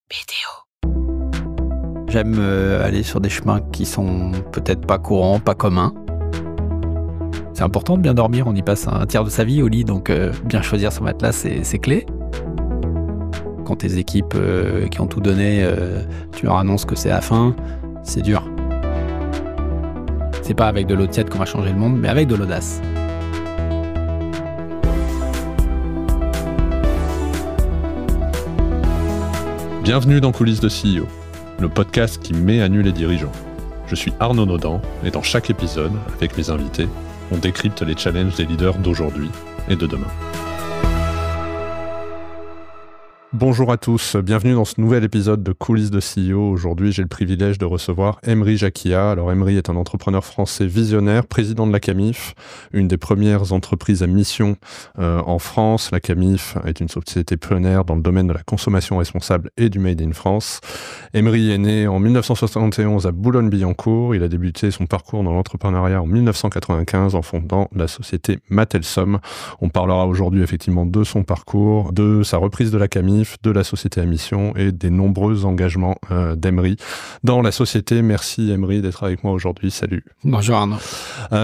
BDO. J'aime aller sur des chemins qui sont peut-être pas courants, pas communs. C'est important de bien dormir, on y passe un tiers de sa vie au lit, donc bien choisir son matelas, c'est clé. Quand tes équipes qui ont tout donné, tu leur annonces que c'est la fin, c'est dur. C'est pas avec de l'eau tiède qu'on va changer le monde, mais avec de l'audace. Bienvenue dans Coulisses de CEO, le podcast qui met à nu les dirigeants. Je suis Arnaud Naudan et dans chaque épisode, avec mes invités, on décrypte les challenges des leaders d'aujourd'hui et de demain. Bonjour à tous, bienvenue dans ce nouvel épisode de Coulisses de CEO. Aujourd'hui, j'ai le privilège de recevoir Emry Jacquia. Alors Emry est un entrepreneur français visionnaire, président de la Camif, une des premières entreprises à mission en France. La Camif est une société pionnière dans le domaine de la consommation responsable et du Made in France. Emry est né en 1971 à Boulogne-Billancourt. Il a débuté son parcours dans l'entrepreneuriat en 1995 en fondant la société Mattelsom. On parlera aujourd'hui effectivement de son parcours, de sa reprise de la Camif, de la société à mission et des nombreux engagements d'Emry dans la société. Merci Emry d'être avec moi aujourd'hui. Salut. Bonjour Arnaud.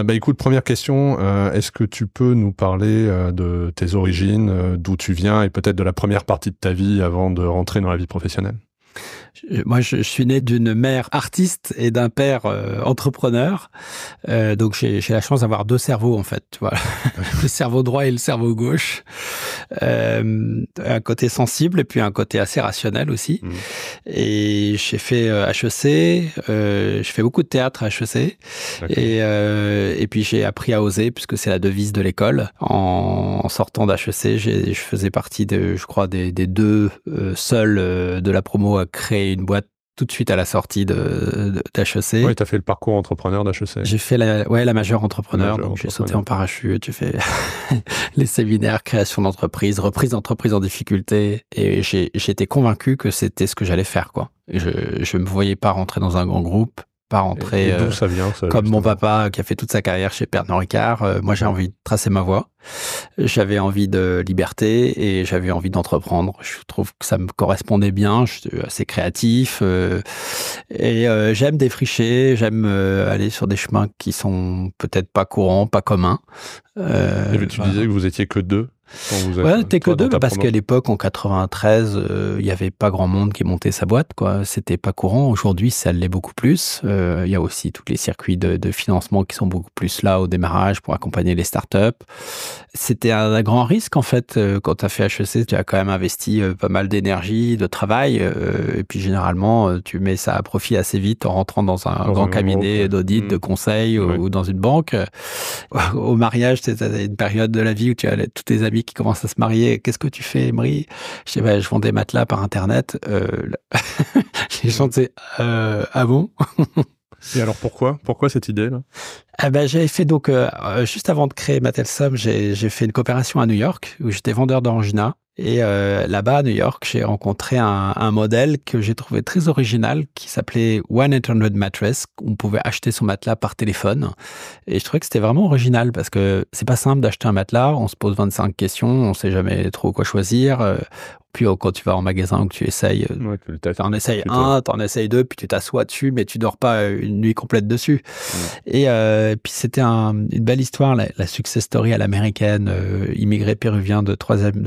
Écoute, première question, est-ce que tu peux nous parler de tes origines, d'où tu viens et peut-être de la première partie de ta vie avant de rentrer dans la vie professionnelle ? Moi, je suis né d'une mère artiste et d'un père entrepreneur. Donc, j'ai la chance d'avoir deux cerveaux, en fait. Voilà. Le cerveau droit et le cerveau gauche. Un côté sensible et puis un côté assez rationnel aussi. Et j'ai fait HEC. Je fais beaucoup de théâtre à HEC. Et puis, j'ai appris à oser, puisque c'est la devise de l'école. En sortant d'HEC, je faisais partie, je crois, des deux seuls de la promo à créer une boîte tout de suite à la sortie d'HEC. Oui, tu as fait le parcours entrepreneur d'HEC. J'ai fait la majeure entrepreneur, donc j'ai sauté en parachute, j'ai fait les séminaires, création d'entreprise, reprise d'entreprise en difficulté, et j'étais convaincu que c'était ce que j'allais faire, quoi. Et je me voyais pas rentrer dans un grand groupe, pas rentrer d'où ça vient, ça, comme justement. mon papa qui a fait toute sa carrière chez Pernod Ricard. Moi, j'ai envie de tracer ma voie. J'avais envie de liberté et j'avais envie d'entreprendre. Je trouve que ça me correspondait bien. Je suis assez créatif et j'aime défricher. J'aime aller sur des chemins qui sont peut-être pas courants, pas communs. Et tu disais que vous étiez que deux. Ouais, t'es que deux, parce qu'à l'époque, en 93, il y avait pas grand monde qui montait sa boîte, quoi. C'était pas courant. Aujourd'hui, ça l'est beaucoup plus. Il y a aussi tous les circuits de financement qui sont beaucoup plus là au démarrage pour accompagner les startups. C'était un grand risque, en fait. Quand t'as fait HEC, tu as quand même investi pas mal d'énergie, de travail. Et puis, généralement, tu mets ça à profit assez vite en rentrant dans un grand cabinet d'audit, de conseil ou dans une banque. Au mariage, c'est une période de la vie où tu as tous tes amis qui commencent à se marier. Qu'est-ce que tu fais, Emry ? Je dis, je vends des matelas par Internet. Les gens disaient, ah bon ? Et alors pourquoi cette idée-là ? J'avais fait donc, juste avant de créer Mattelsom, j'ai fait une coopération à New York où j'étais vendeur d'Orangina. Et là-bas, à New York, j'ai rencontré un modèle que j'ai trouvé très original qui s'appelait 1-800 Mattress. On pouvait acheter son matelas par téléphone. Et je trouvais que c'était vraiment original parce que c'est pas simple d'acheter un matelas. On se pose 25 questions, on sait jamais trop quoi choisir. Puis quand tu vas en magasin ou que tu essayes, t'en essayes un, t'en essayes deux, puis tu t'assois dessus, mais tu dors pas une nuit complète dessus. Et puis c'était une belle histoire, la success story à l'américaine, immigré péruvien de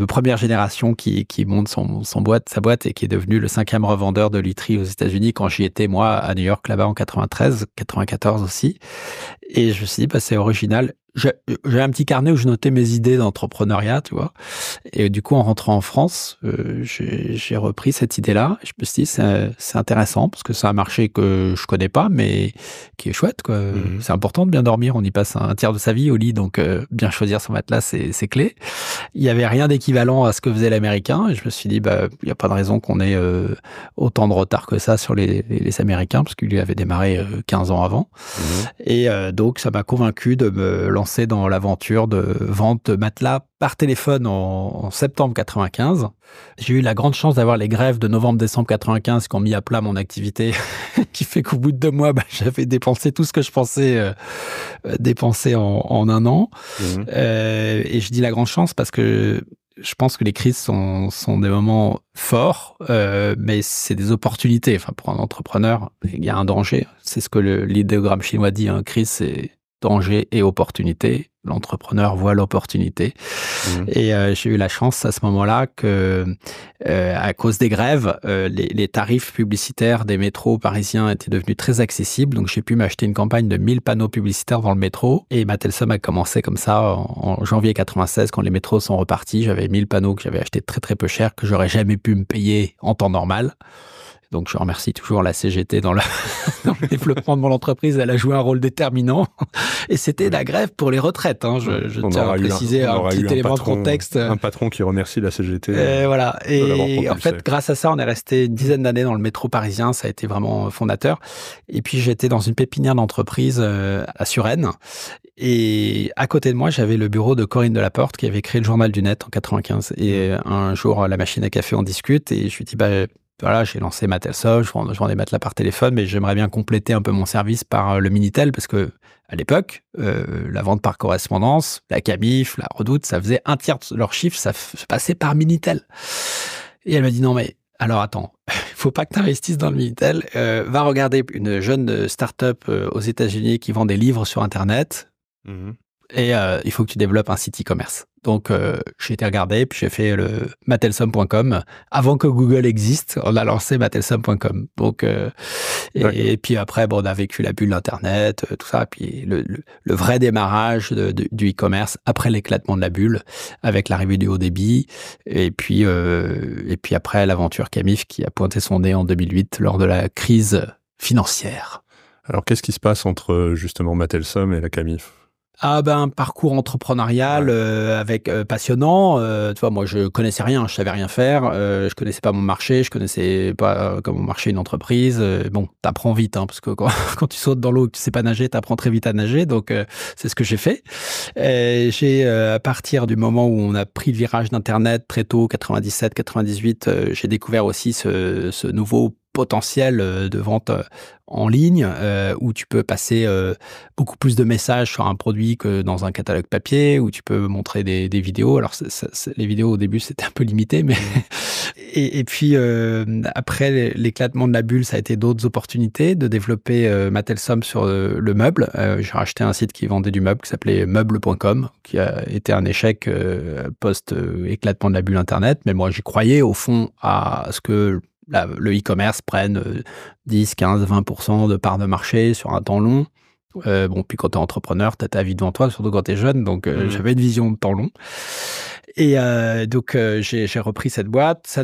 première génération qui monte sa boîte et qui est devenu le 5e revendeur de literie aux États-Unis quand j'y étais, moi, à New York, là-bas en 93, 94 aussi. Et je me suis dit, c'est original. J'ai un petit carnet où je notais mes idées d'entrepreneuriat, tu vois. Et du coup, en rentrant en France, j'ai repris cette idée-là. Je me suis dit, c'est intéressant parce que c'est un marché que je connais pas, mais qui est chouette, quoi. C'est important de bien dormir. On y passe un tiers de sa vie au lit, donc bien choisir son matelas, c'est clé. Il y avait rien d'équivalent à ce que faisait l'Américain. Et je me suis dit, il n'y a pas de raison qu'on ait autant de retard que ça sur les Américains, parce qu'il avait démarré 15 ans avant. Et donc, ça m'a convaincu de me lancer dans l'aventure de vente de matelas par téléphone en septembre 95. J'ai eu la grande chance d'avoir les grèves de novembre-décembre 95 qui ont mis à plat mon activité, qui fait qu'au bout de 2 mois, j'avais dépensé tout ce que je pensais dépenser en 1 an. Et je dis la grande chance parce que je pense que les crises sont des moments forts, mais c'est des opportunités. Enfin, pour un entrepreneur, il y a un danger. C'est ce que l'idéogramme chinois dit, hein, crise, c'est danger et opportunité. L'entrepreneur voit l'opportunité. Et j'ai eu la chance à ce moment-là que, à cause des grèves, les tarifs publicitaires des métros parisiens étaient devenus très accessibles. Donc, j'ai pu m'acheter une campagne de 1000 panneaux publicitaires dans le métro. Et Matelsum a commencé comme ça en janvier 96, quand les métros sont repartis. J'avais 1000 panneaux que j'avais achetés très, très peu cher, que j'aurais jamais pu me payer en temps normal. Donc, je remercie toujours la CGT dans le développement de mon entreprise. Elle a joué un rôle déterminant. Et c'était la grève pour les retraites. Hein. Je tiens à préciser un petit élément de contexte. Un patron qui remercie la CGT. Voilà. Et en fait, grâce à ça, on est resté une dizaine d'années dans le métro parisien. Ça a été vraiment fondateur. Et puis, j'étais dans une pépinière d'entreprise à Suresnes. Et à côté de moi, j'avais le bureau de Corinne Delaporte qui avait créé le Journal du Net en 95. Et un jour, à la machine à café, on discute. Et je lui dis, voilà, j'ai lancé Matelsum, je vends des matelas par téléphone, mais j'aimerais bien compléter un peu mon service par le Minitel, parce que à l'époque, la vente par correspondance, la Camif, la Redoute, ça faisait 1/3 de leur chiffre, ça passait par Minitel. Et elle me dit, non mais, alors attends, il faut pas que tu investisses dans le Minitel, va regarder une jeune start-up aux États-Unis qui vend des livres sur Internet, et il faut que tu développes un site e-commerce. Donc, j'ai été regarder, puis j'ai fait le matelsum.com. Avant que Google existe, on a lancé matelsum.com. Donc, et puis après, on a vécu la bulle Internet, tout ça. Puis le vrai démarrage du e-commerce après l'éclatement de la bulle, avec l'arrivée du haut débit. Et puis après, l'aventure Camif qui a pointé son nez en 2008 lors de la crise financière. Alors, qu'est-ce qui se passe entre justement Matelsum et la Camif ? Ah un parcours entrepreneurial avec passionnant. Tu vois, moi je connaissais rien, je savais rien faire, je connaissais pas mon marché, je connaissais pas comment marchait une entreprise. Bon, t'apprends vite, hein, parce que quand tu sautes dans l'eau et que tu sais pas nager, t'apprends très vite à nager. Donc c'est ce que j'ai fait. À partir du moment où on a pris le virage d'Internet très tôt, 97, 98, j'ai découvert aussi ce nouveau potentiel de vente en ligne où tu peux passer beaucoup plus de messages sur un produit que dans un catalogue papier, où tu peux montrer des vidéos. Alors les vidéos au début c'était un peu limité, mais et puis après l'éclatement de la bulle, ça a été d'autres opportunités de développer Matelsum sur le meuble. J'ai racheté un site qui vendait du meuble qui s'appelait meuble.com, qui a été un échec post éclatement de la bulle Internet, mais moi j'y croyais au fond à ce que le e-commerce prenne 10, 15, 20% de part de marché sur un temps long. Puis quand tu es entrepreneur, tu as ta vie devant toi, surtout quand tu es jeune. Donc, j'avais une vision de temps long. Et donc, j'ai repris cette boîte.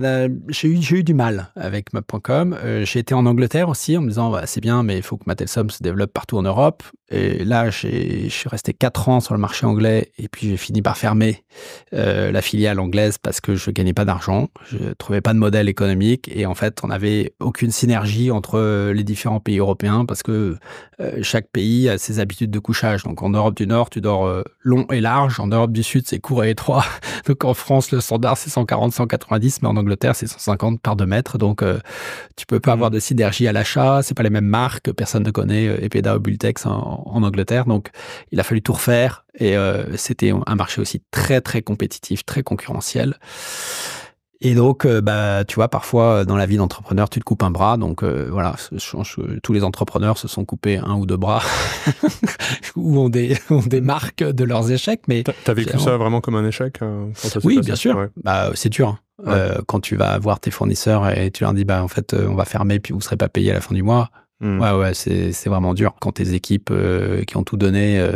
J'ai eu du mal avec Meuble.com. J'ai été en Angleterre aussi en me disant, c'est bien, mais il faut que Matelsum se développe partout en Europe. Et là, je suis resté 4 ans sur le marché anglais et puis j'ai fini par fermer la filiale anglaise parce que je gagnais pas d'argent. Je trouvais pas de modèle économique et en fait, on n'avait aucune synergie entre les différents pays européens parce que chaque pays a ses habitudes de couchage. Donc, en Europe du Nord, tu dors long et large. En Europe du Sud, c'est court et étroit. Donc, en France, le standard, c'est 140, 190, mais en Angleterre, c'est 150 par 2 mètres. Donc, tu peux pas avoir de synergie à l'achat. C'est pas les mêmes marques. Personne ne connaît Epeda ou Bultex en Angleterre. Donc, il a fallu tout refaire. Et c'était un marché aussi très, très compétitif, très concurrentiel. Et donc, tu vois, parfois, dans la vie d'entrepreneur, tu te coupes un bras. Donc, voilà, tous les entrepreneurs se sont coupés 1 ou 2 bras ou ont des marques de leurs échecs. Mais t'as vécu ça vraiment comme un échec quand ça s'est Oui, passé bien sûr. Ouais. C'est dur. Hein. Ouais. Quand tu vas voir tes fournisseurs et tu leur dis, en fait, on va fermer puis vous ne serez pas payé à la fin du mois. Ouais, c'est vraiment dur. Quand tes équipes qui ont tout donné,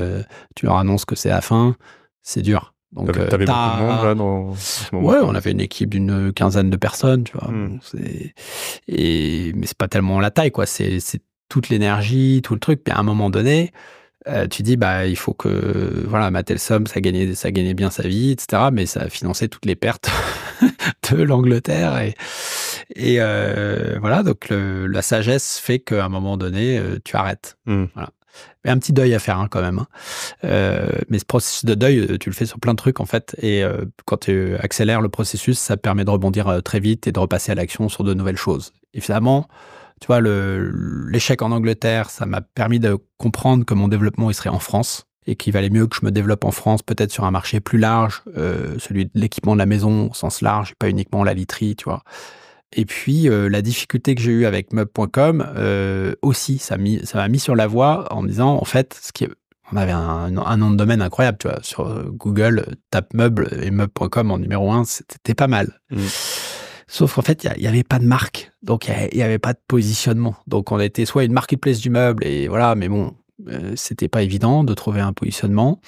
tu leur annonces que c'est la fin, c'est dur. Donc, t'avais beaucoup de monde là dans ce moment. Ouais, on avait une équipe d'une 15aine de personnes, tu vois. Bon, mais c'est pas tellement la taille, quoi. C'est toute l'énergie, tout le truc. Puis à un moment donné, tu dis, il faut que, voilà, Matelsum, ça gagnait bien sa vie, etc. Mais ça a financé toutes les pertes de l'Angleterre. Et voilà, donc la sagesse fait qu'à un moment donné, tu arrêtes. Voilà. Mais un petit deuil à faire quand même. Mais ce processus de deuil, tu le fais sur plein de trucs en fait. Et quand tu accélères le processus, ça te permet de rebondir très vite et de repasser à l'action sur de nouvelles choses. Et finalement, tu vois, l'échec en Angleterre, ça m'a permis de comprendre que mon développement, il serait en France et qu'il valait mieux que je me développe en France, peut-être sur un marché plus large, celui de l'équipement de la maison au sens large, et pas uniquement la literie, tu vois. Et puis, la difficulté que j'ai eue avec meubles.com, aussi, ça m'a mis sur la voie en me disant, en fait, on avait un nom de domaine incroyable, tu vois. Sur Google, tape meubles et meubles.com en numéro 1, c'était pas mal. Sauf qu'en fait, il y avait pas de marque, donc il y avait pas de positionnement. Donc, on était soit une marketplace du meuble, et voilà, mais bon, c'était pas évident de trouver un positionnement,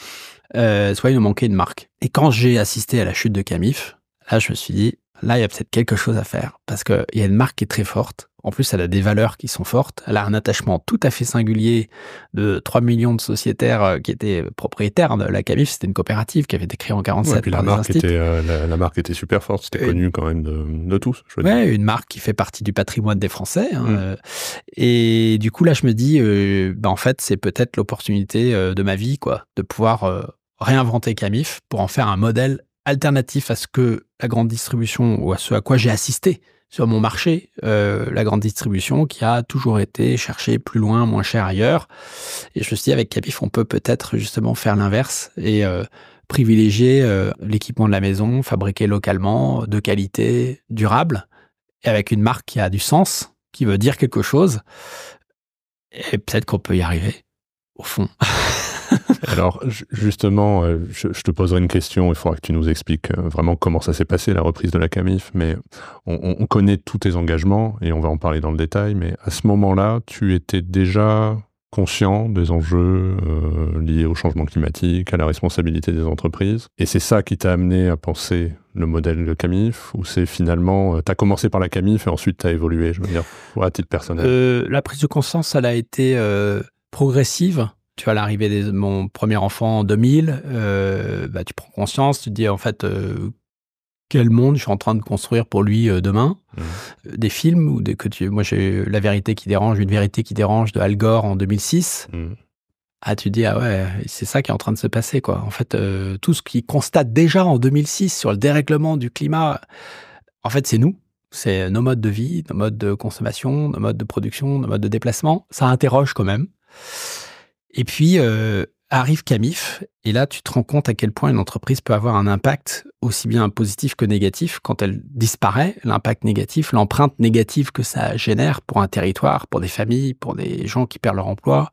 soit il nous manquait une marque. Et quand j'ai assisté à la chute de Camif, là, je me suis dit, là, il y a peut-être quelque chose à faire, parce qu'il y a une marque qui est très forte. En plus, elle a des valeurs qui sont fortes. Elle a un attachement tout à fait singulier de 3 millions de sociétaires qui étaient propriétaires de la Camif. C'était une coopérative qui avait été créée en 47 et puis par des instituts. La marque était super forte. C'était connu quand même de tous. Ouais, une marque qui fait partie du patrimoine des Français. Et du coup, là, je me dis, en fait, c'est peut-être l'opportunité de ma vie, quoi, de pouvoir réinventer Camif pour en faire un modèle alternatif à ce que la grande distribution, ou à ce à quoi j'ai assisté sur mon marché, la grande distribution qui a toujours été chercher plus loin, moins cher ailleurs. Et je me suis dit, avec Camif, on peut peut-être justement faire l'inverse et privilégier l'équipement de la maison, fabriqué localement, de qualité, durable, et avec une marque qui a du sens, qui veut dire quelque chose. Et peut-être qu'on peut y arriver, au fond. Alors, justement, je te poserai une question. Il faudra que tu nous expliques vraiment comment ça s'est passé, la reprise de la Camif. Mais on connaît tous tes engagements et on va en parler dans le détail. Mais à ce moment-là, tu étais déjà conscient des enjeux liés au changement climatique, à la responsabilité des entreprises. Et c'est ça qui t'a amené à penser le modèle de Camif, ou c'est finalement, tu as commencé par la Camif et ensuite tu as évolué, je veux dire, à titre personnel? La prise de conscience, elle a été progressive. Tu vois, l'arrivée de mon premier enfant en 2000, tu prends conscience, tu te dis en fait, quel monde je suis en train de construire pour lui demain. Des films, moi j'ai eu La vérité qui dérange, Une vérité qui dérange de Al Gore en 2006. Ah, tu te dis, ah ouais, c'est ça qui est en train de se passer, quoi. En fait, tout ce qu'ils constatent déjà en 2006 sur le dérèglement du climat, en fait, c'est nous. C'est nos modes de vie, nos modes de consommation, nos modes de production, nos modes de déplacement. Ça interroge quand même. Et puis, arrive Camif, et là, tu te rends compte à quel point une entreprise peut avoir un impact aussi bien positif que négatif. Quand elle disparaît, l'impact négatif, l'empreinte négative que ça génère pour un territoire, pour des familles, pour des gens qui perdent leur emploi,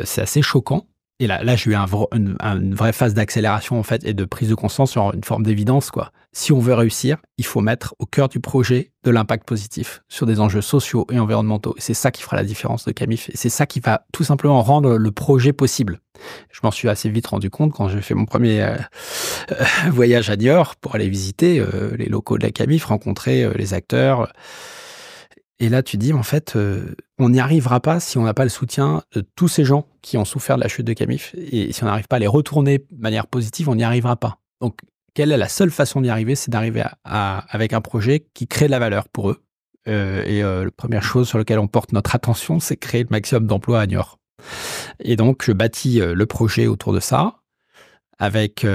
c'est assez choquant. Et là j'ai eu une vraie phase d'accélération, en fait, et de prise de conscience sur une forme d'évidence, quoi. Si on veut réussir, il faut mettre au cœur du projet de l'impact positif sur des enjeux sociaux et environnementaux. Et c'est ça qui fera la différence de Camif. Et c'est ça qui va tout simplement rendre le projet possible. Je m'en suis assez vite rendu compte quand j'ai fait mon premier voyage à Niort pour aller visiter les locaux de la Camif, rencontrer les acteurs. Et là, tu dis, en fait, on n'y arrivera pas si on n'a pas le soutien de tous ces gens qui ont souffert de la chute de Camif. Et si on n'arrive pas à les retourner de manière positive, on n'y arrivera pas. Donc, quelle est la seule façon d'y arriver? C'est d'arriver avec un projet qui crée de la valeur pour eux. La première chose sur laquelle on porte notre attention, c'est créer le maximum d'emplois à Niort. Et donc, je bâtis le projet autour de ça, avec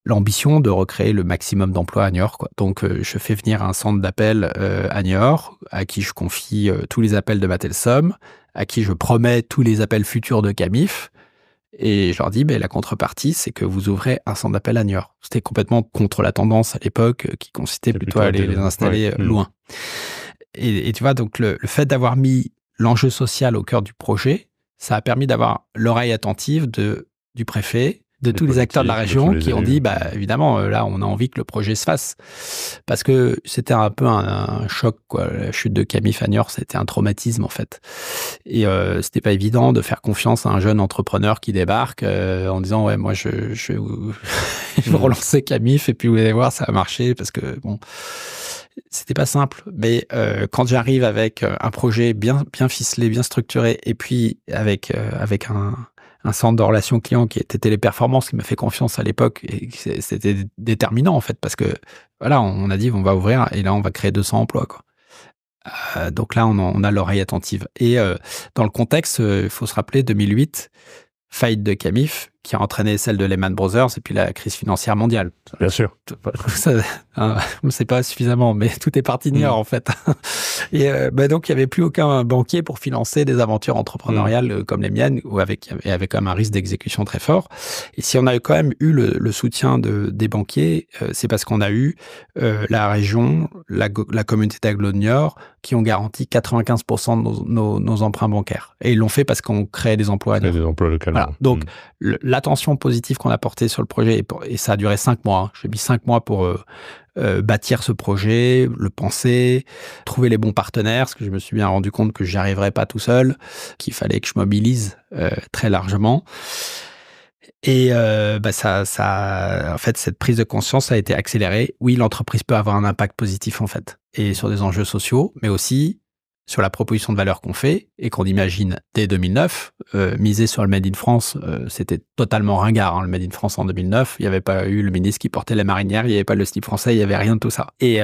l'ambition de recréer le maximum d'emplois à Niort, quoi. Donc, je fais venir un centre d'appel à Niort, à qui je confie tous les appels de Matelsum, à qui je promets tous les appels futurs de Camif, et je leur dis, la contrepartie, c'est que vous ouvrez un centre d'appel à Niort. C'était complètement contre la tendance à l'époque, qui consistait plutôt à les installer loin. Et tu vois, donc le fait d'avoir mis l'enjeu social au cœur du projet, ça a permis d'avoir l'oreille attentive du préfet, de tous les acteurs de la région qui ont dit, évidemment, là, on a envie que le projet se fasse. Parce que c'était un peu un choc, quoi. La chute de Camif à Niort, c'était un traumatisme, en fait. Et c'était pas évident de faire confiance à un jeune entrepreneur qui débarque en disant, ouais, moi, je vais relancer Camif, et puis vous allez voir, ça va marcher, parce que, bon, c'était pas simple. Mais quand j'arrive avec un projet bien ficelé, bien structuré, et puis avec un centre de relations clients qui était Téléperformance, qui m'a fait confiance à l'époque, et c'était déterminant, en fait, parce que, voilà, on a dit, on va ouvrir, et là, on va créer 200 emplois, quoi. Donc là, on a l'oreille attentive. Et dans le contexte, il faut se rappeler 2008, faillite de Camif, qui a entraîné celle de Lehman Brothers et puis la crise financière mondiale. Bien sûr. Ça, on ne sait pas suffisamment, mais tout est parti de New York, en fait. Et donc, il n'y avait plus aucun banquier pour financer des aventures entrepreneuriales comme les miennes, avec quand même un risque d'exécution très fort. Et si on a quand même eu le soutien des banquiers, c'est parce qu'on a eu la région, la communauté d'agglo de New York, qui ont garanti 95% de nos emprunts bancaires. Et ils l'ont fait parce qu'on crée des emplois. Et des emplois localement. Voilà. Donc, l'attention positive qu'on a portée sur le projet, et ça a duré 5 mois. Hein. J'ai mis 5 mois pour bâtir ce projet, le penser, trouver les bons partenaires, parce que je me suis bien rendu compte que j'y arriverais pas tout seul, qu'il fallait que je mobilise très largement. Et en fait, cette prise de conscience a été accélérée. Oui, l'entreprise peut avoir un impact positif, en fait, et sur des enjeux sociaux, mais aussi sur la proposition de valeur qu'on fait et qu'on imagine dès 2009. Miser sur le Made in France, c'était totalement ringard, hein, le Made in France en 2009. Il n'y avait pas eu le ministre qui portait la marinière, il n'y avait pas le slip français, il n'y avait rien de tout ça. Et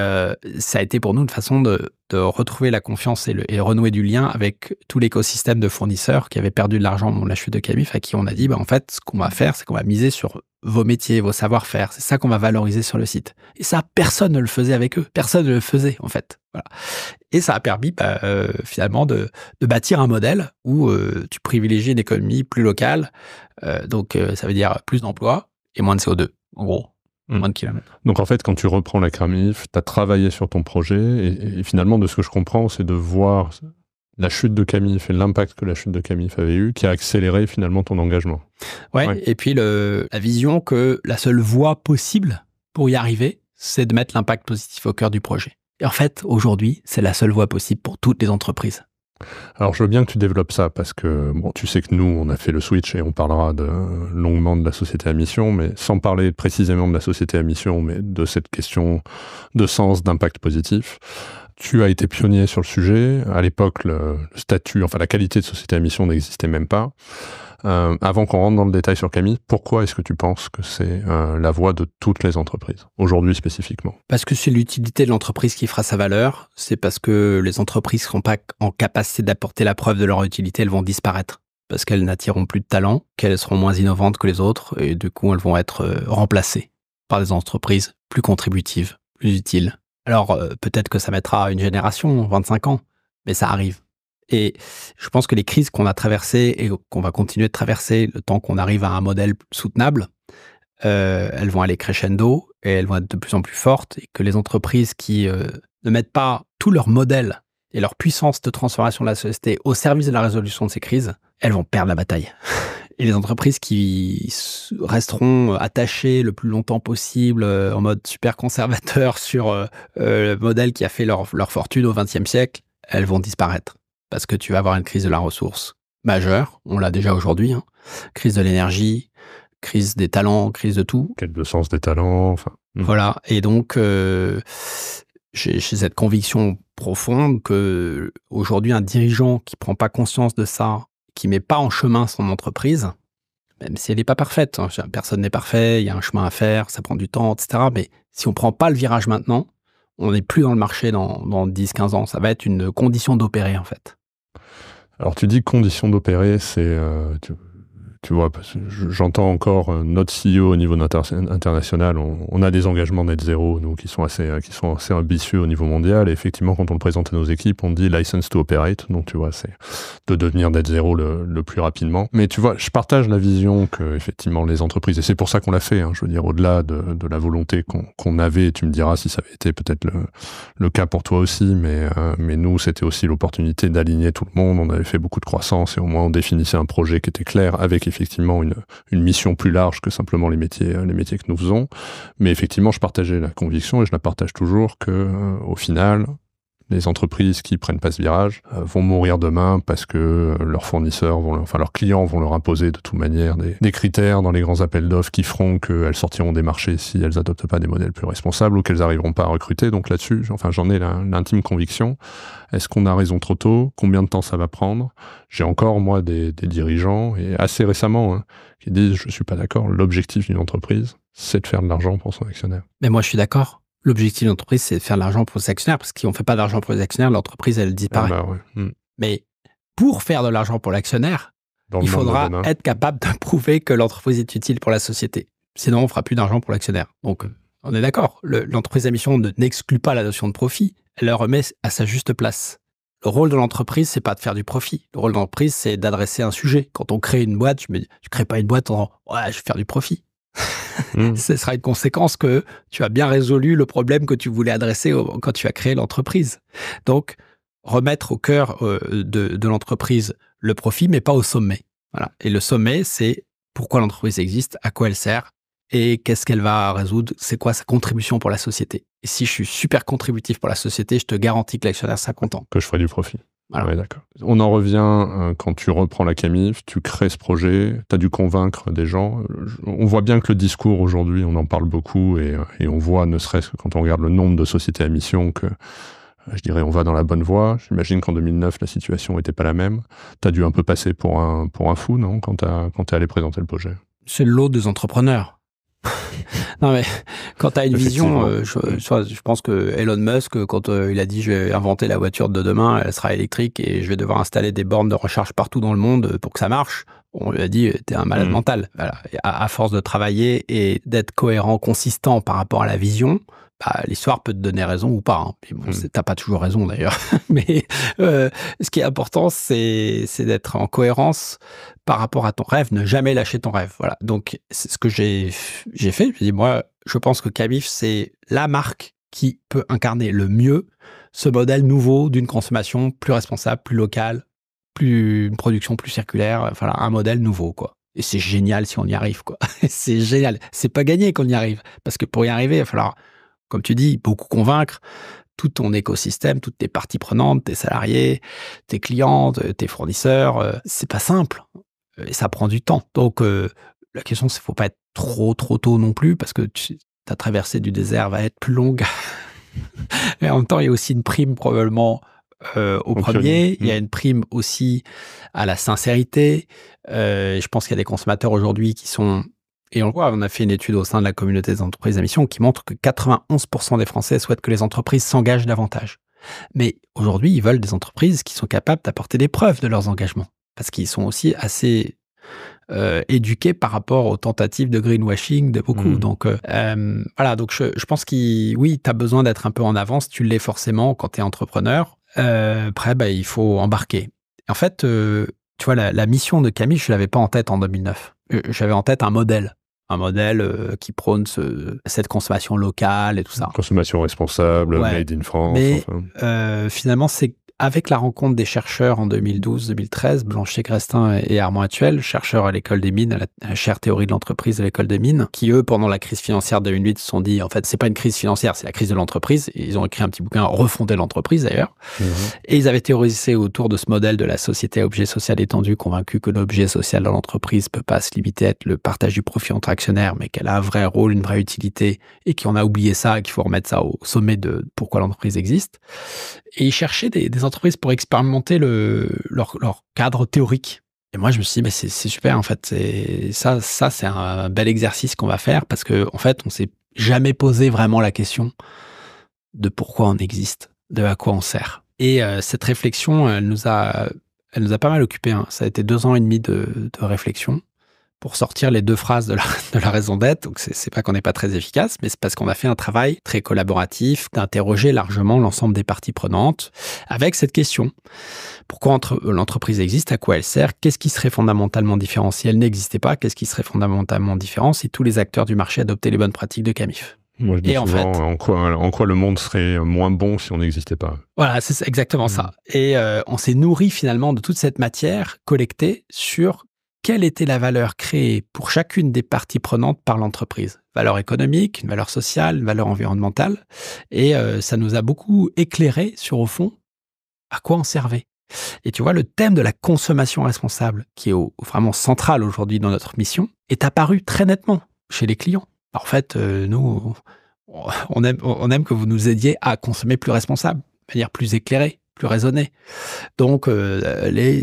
ça a été pour nous une façon de retrouver la confiance et renouer du lien avec tout l'écosystème de fournisseurs qui avaient perdu de l'argent au moment de la chute de Camif, à qui on a dit, en fait, ce qu'on va faire, c'est qu'on va miser sur vos métiers, vos savoir-faire. C'est ça qu'on va valoriser sur le site. Et ça, personne ne le faisait avec eux. Personne ne le faisait, en fait. Voilà. Et ça a permis, finalement, de bâtir un modèle où tu privilégies une économie plus locale. Donc, ça veut dire plus d'emplois et moins de CO2, en gros. Moins de kilomètres. Donc, en fait, quand tu reprends la Camif, tu as travaillé sur ton projet et finalement, de ce que je comprends, c'est de voir la chute de Camif et l'impact que la chute de Camif avait eu, qui a accéléré finalement ton engagement. Ouais. Et puis la vision que la seule voie possible pour y arriver, c'est de mettre l'impact positif au cœur du projet. Et en fait, aujourd'hui, c'est la seule voie possible pour toutes les entreprises. Alors, je veux bien que tu développes ça parce que, bon, tu sais que nous, on a fait le switch et on parlera longuement de la société à mission, mais sans parler précisément de la société à mission, mais de cette question de sens, d'impact positif. Tu as été pionnier sur le sujet. À l'époque, le statut, enfin la qualité de société à mission n'existait même pas. Avant qu'on rentre dans le détail sur Camif, pourquoi est-ce que tu penses que c'est la voie de toutes les entreprises, aujourd'hui spécifiquement? Parce que c'est l'utilité de l'entreprise qui fera sa valeur. C'est parce que les entreprises ne seront pas en capacité d'apporter la preuve de leur utilité, elles vont disparaître. Parce qu'elles n'attireront plus de talent, qu'elles seront moins innovantes que les autres, et du coup, elles vont être remplacées par des entreprises plus contributives, plus utiles. Alors, peut-être que ça mettra une génération, 25 ans, mais ça arrive. Et je pense que les crises qu'on a traversées et qu'on va continuer de traverser le temps qu'on arrive à un modèle soutenable, elles vont aller crescendo et elles vont être de plus en plus fortes, et que les entreprises qui ne mettent pas tout leur modèle et leur puissance de transformation de la société au service de la résolution de ces crises, elles vont perdre la bataille. Et les entreprises qui resteront attachées le plus longtemps possible en mode super conservateur sur le modèle qui a fait leur fortune au XXe siècle, elles vont disparaître. Parce que tu vas avoir une crise de la ressource majeure, on l'a déjà aujourd'hui, hein. Crise de l'énergie, crise des talents, crise de tout. Quête de sens des talents, enfin. Voilà, et donc j'ai cette conviction profonde que aujourd'hui un dirigeant qui prend pas conscience de ça, qui met pas en chemin son entreprise, même si elle n'est pas parfaite, hein, personne n'est parfait, il y a un chemin à faire, ça prend du temps, etc. Mais si on prend pas le virage maintenant, on n'est plus dans le marché dans 10-15 ans. Ça va être une condition d'opérer, en fait. Alors, tu dis condition d'opérer, c'est... tu vois, parce que j'entends encore notre CEO au niveau international, on a des engagements net zéro, nous, qui sont assez ambitieux au niveau mondial. Et effectivement, quand on le présente à nos équipes, on dit license to operate. Donc, tu vois, c'est de devenir net zéro le plus rapidement. Mais tu vois, je partage la vision que, effectivement, les entreprises, et c'est pour ça qu'on l'a fait, hein, je veux dire, au-delà de la volonté qu'on avait, tu me diras si ça avait été peut-être le cas pour toi aussi, mais nous, c'était aussi l'opportunité d'aligner tout le monde. On avait fait beaucoup de croissance et au moins on définissait un projet qui était clair avec effectivement une mission plus large que simplement les métiers que nous faisons. Mais effectivement, je partageais la conviction et je la partage toujours que au final, les entreprises qui prennent pas ce virage vont mourir demain parce que leurs fournisseurs leurs clients vont leur imposer de toute manière des critères dans les grands appels d'offres qui feront qu'elles sortiront des marchés si elles adoptent pas des modèles plus responsables ou qu'elles arriveront pas à recruter. Donc là-dessus, j'en ai l'intime conviction. Est-ce qu'on a raison trop tôt? Combien de temps ça va prendre? J'ai encore, moi, des dirigeants, et assez récemment, hein, qui disent « je suis pas d'accord, l'objectif d'une entreprise, c'est de faire de l'argent pour son actionnaire ». Mais moi, je suis d'accord. L'objectif de l'entreprise, c'est de faire de l'argent pour les actionnaires, parce que si on ne fait pas d'argent pour les actionnaires, l'entreprise, elle disparaît. Mais pour faire de l'argent pour l'actionnaire, il faudra être capable de prouver que l'entreprise est utile pour la société. Sinon, on ne fera plus d'argent pour l'actionnaire. Donc, on est d'accord. L'entreprise à mission n'exclut pas la notion de profit. Elle la remet à sa juste place. Le rôle de l'entreprise, c'est pas de faire du profit. Le rôle de l'entreprise, c'est d'adresser un sujet. Quand on crée une boîte, tu crées pas une boîte en disant « ouais, je vais faire du profit ». Ce sera une conséquence que tu as bien résolu le problème que tu voulais adresser quand tu as créé l'entreprise. Donc, remettre au cœur de l'entreprise le profit, mais pas au sommet. Voilà. Et le sommet, c'est pourquoi l'entreprise existe, à quoi elle sert et qu'est-ce qu'elle va résoudre, c'est quoi sa contribution pour la société. Et si je suis super contributif pour la société, je te garantis que l'actionnaire sera content. Que je ferai du profit. Voilà. Ouais, d'accord. On en revient quand tu reprends la Camif, tu crées ce projet, tu as dû convaincre des gens. On voit bien que le discours aujourd'hui, on en parle beaucoup et on voit, ne serait-ce que quand on regarde le nombre de sociétés à mission, que je dirais on va dans la bonne voie. J'imagine qu'en 2009, la situation n'était pas la même. Tu as dû un peu passer pour un fou, non, quand tu es allé présenter le projet? C'est le lot des entrepreneurs. Non mais quand tu as une vision, je pense que Elon Musk, quand il a dit je vais inventer la voiture de demain, elle sera électrique et je vais devoir installer des bornes de recharge partout dans le monde pour que ça marche, on lui a dit t'es un malade mental. Voilà. À force de travailler et d'être cohérent, consistant par rapport à la vision, l'histoire peut te donner raison ou pas. Hein. Bon, t'as pas toujours raison d'ailleurs. Mais ce qui est important, c'est d'être en cohérence par rapport à ton rêve, ne jamais lâcher ton rêve. Voilà. Donc, c'est ce que j'ai fait. Je me dis, moi, je pense que Camif, c'est la marque qui peut incarner le mieux ce modèle nouveau d'une consommation plus responsable, plus locale, une production plus circulaire. Voilà, un modèle nouveau, quoi. Et c'est génial si on y arrive, quoi. C'est génial. C'est pas gagné qu'on y arrive. Parce que pour y arriver, il va falloir, comme tu dis, beaucoup convaincre tout ton écosystème, toutes tes parties prenantes, tes salariés, tes clients, tes fournisseurs. C'est pas simple. Et ça prend du temps. Donc, la question, c'est qu'il ne faut pas être trop tôt non plus, parce que ta traversée du désert va être plus longue. Mais en même temps, il y a aussi une prime probablement au premier. Il y a une prime aussi à la sincérité. Je pense qu'il y a des consommateurs aujourd'hui qui sont... Et on le voit, on a fait une étude au sein de la communauté des entreprises à mission qui montre que 91% des Français souhaitent que les entreprises s'engagent davantage. Mais aujourd'hui, ils veulent des entreprises qui sont capables d'apporter des preuves de leurs engagements. Parce qu'ils sont aussi assez éduqués par rapport aux tentatives de greenwashing de beaucoup. Donc, voilà, donc je pense oui, tu as besoin d'être un peu en avance, tu l'es forcément quand tu es entrepreneur. Après, il faut embarquer. En fait, tu vois, la mission de Camille, je ne l'avais pas en tête en 2009. J'avais en tête un modèle qui prône cette consommation locale et tout ça. Consommation responsable, made in France. Mais finalement, c'est avec la rencontre des chercheurs en 2012-2013, Blanchet-Grestin et Armand Actuel, chercheurs à l'école des mines, à la chaire théorie de l'entreprise de l'école des mines, qui eux, pendant la crise financière de 2008, se sont dit, en fait, c'est pas une crise financière, c'est la crise de l'entreprise. Et ils ont écrit un petit bouquin, Refonder l'entreprise d'ailleurs. Et ils avaient théorisé autour de ce modèle de la société à objet social étendu, convaincus que l'objet social dans l'entreprise peut pas se limiter à être le partage du profit entre actionnaires, mais qu'elle a un vrai rôle, une vraie utilité, et qu'on a oublié ça, et qu'il faut remettre ça au sommet de pourquoi l'entreprise existe. Et ils cherchaient des entreprises pour expérimenter leur cadre théorique. Et moi, je me suis dit, mais c'est super, en fait. Ça, c'est un bel exercice qu'on va faire parce que, en fait, on s'est jamais posé vraiment la question de pourquoi on existe, de à quoi on sert. Et cette réflexion, elle nous a pas mal occupés. Hein. Ça a été 2 ans et demi de réflexion pour sortir les 2 phrases de la raison d'être. Donc, c'est pas qu'on n'est pas très efficace, mais c'est parce qu'on a fait un travail très collaboratif d'interroger largement l'ensemble des parties prenantes avec cette question. Pourquoi l'entreprise existe? À quoi elle sert? Qu'est-ce qui serait fondamentalement différent si elle n'existait pas? Qu'est-ce qui serait fondamentalement différent si tous les acteurs du marché adoptaient les bonnes pratiques de Camif? Moi, je dis souvent, en quoi le monde serait moins bon si on n'existait pas. Voilà, c'est exactement ça. Et on s'est nourri finalement de toute cette matière collectée sur quelle était la valeur créée pour chacune des parties prenantes par l'entreprise. Valeur économique, une valeur sociale, une valeur environnementale. Et ça nous a beaucoup éclairé sur, au fond, à quoi on servait. Et tu vois, le thème de la consommation responsable, qui est vraiment central aujourd'hui dans notre mission, est apparu très nettement chez les clients. En fait, nous, on aime que vous nous aidiez à consommer plus responsable, de manière plus éclairée, plus raisonné. Donc,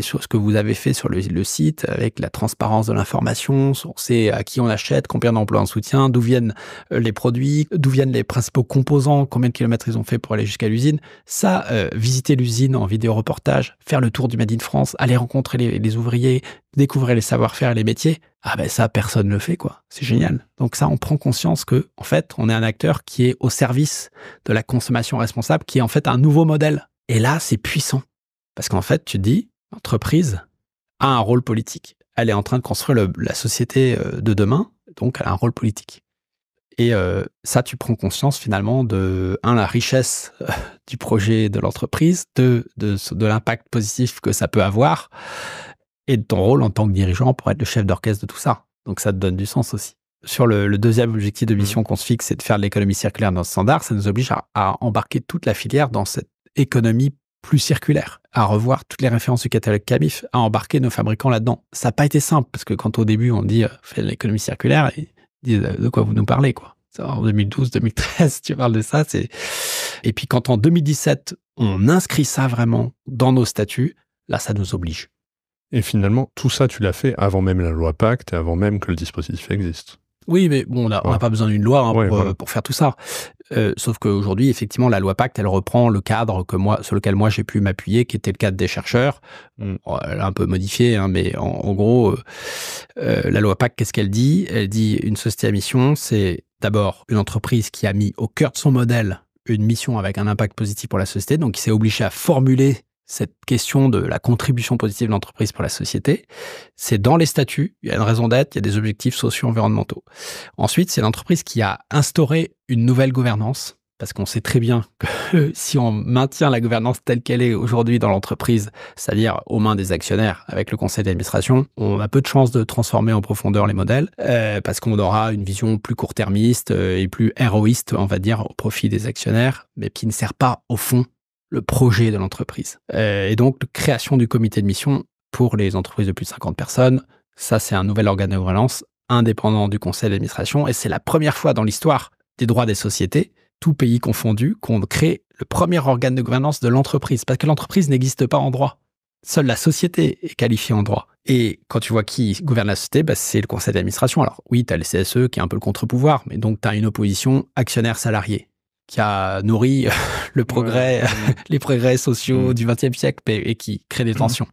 sur ce que vous avez fait sur le site, avec la transparence de l'information, on sait à qui on achète, combien d'emplois on soutient, d'où viennent les produits, d'où viennent les principaux composants, combien de kilomètres ils ont fait pour aller jusqu'à l'usine. Ça, visiter l'usine en vidéo-reportage, faire le tour du Made in France, aller rencontrer les ouvriers, découvrir les savoir-faire et les métiers, ça, personne ne le fait, quoi. C'est génial. Donc ça, on prend conscience que, en fait, on est un acteur qui est au service de la consommation responsable, qui est en fait un nouveau modèle. Et là, c'est puissant. Parce qu'en fait, tu te dis, l'entreprise a un rôle politique. Elle est en train de construire la société de demain, donc elle a un rôle politique. Et ça, tu prends conscience finalement de, la richesse du projet de l'entreprise, de l'impact positif que ça peut avoir, et de ton rôle en tant que dirigeant pour être le chef d'orchestre de tout ça. Donc ça te donne du sens aussi. Sur le deuxième objectif de mission qu'on se fixe, c'est de faire de l'économie circulaire dans ce standard. Ça nous oblige à embarquer toute la filière dans cette économie plus circulaire, à revoir toutes les références du catalogue CAMIF, à embarquer nos fabricants là-dedans. Ça n'a pas été simple, parce que quand au début on dit fait de l'économie circulaire, ils disent de quoi vous nous parlez, quoi. En 2012, 2013, tu parles de ça. Et puis quand en 2017, on inscrit ça vraiment dans nos statuts, là ça nous oblige. Et finalement, tout ça, tu l'as fait avant même la loi Pacte et avant même que le dispositif existe. Oui, mais bon, on n'a pas besoin d'une loi pour faire tout ça. Sauf qu'aujourd'hui, effectivement, la loi Pacte, elle reprend le cadre sur lequel moi j'ai pu m'appuyer, qui était le cadre des chercheurs. Elle a un peu modifié, mais en gros, la loi Pacte, qu'est-ce qu'elle dit ? Elle dit une société à mission, c'est d'abord une entreprise qui a mis au cœur de son modèle une mission avec un impact positif pour la société, donc qui s'est obligée à formuler cette question de la contribution positive de l'entreprise pour la société. C'est dans les statuts, il y a une raison d'être, il y a des objectifs socio-environnementaux. Ensuite, c'est l'entreprise qui a instauré une nouvelle gouvernance, parce qu'on sait très bien que si on maintient la gouvernance telle qu'elle est aujourd'hui dans l'entreprise, c'est-à-dire aux mains des actionnaires avec le conseil d'administration, on a peu de chances de transformer en profondeur les modèles, parce qu'on aura une vision plus court-termiste et plus héroïste, on va dire, au profit des actionnaires, mais qui ne sert pas au fond le projet de l'entreprise. Et donc, la création du comité de mission pour les entreprises de plus de 50 personnes, ça, c'est un nouvel organe de gouvernance indépendant du conseil d'administration. Et c'est la première fois dans l'histoire des droits des sociétés, tout pays confondu, qu'on crée le premier organe de gouvernance de l'entreprise. Parce que l'entreprise n'existe pas en droit. Seule la société est qualifiée en droit. Et quand tu vois qui gouverne la société, c'est le conseil d'administration. Alors oui, tu as le CSE qui est un peu le contre-pouvoir, mais donc tu as une opposition actionnaire-salarié qui a nourri le progrès, les progrès sociaux du XXe siècle et qui crée des tensions.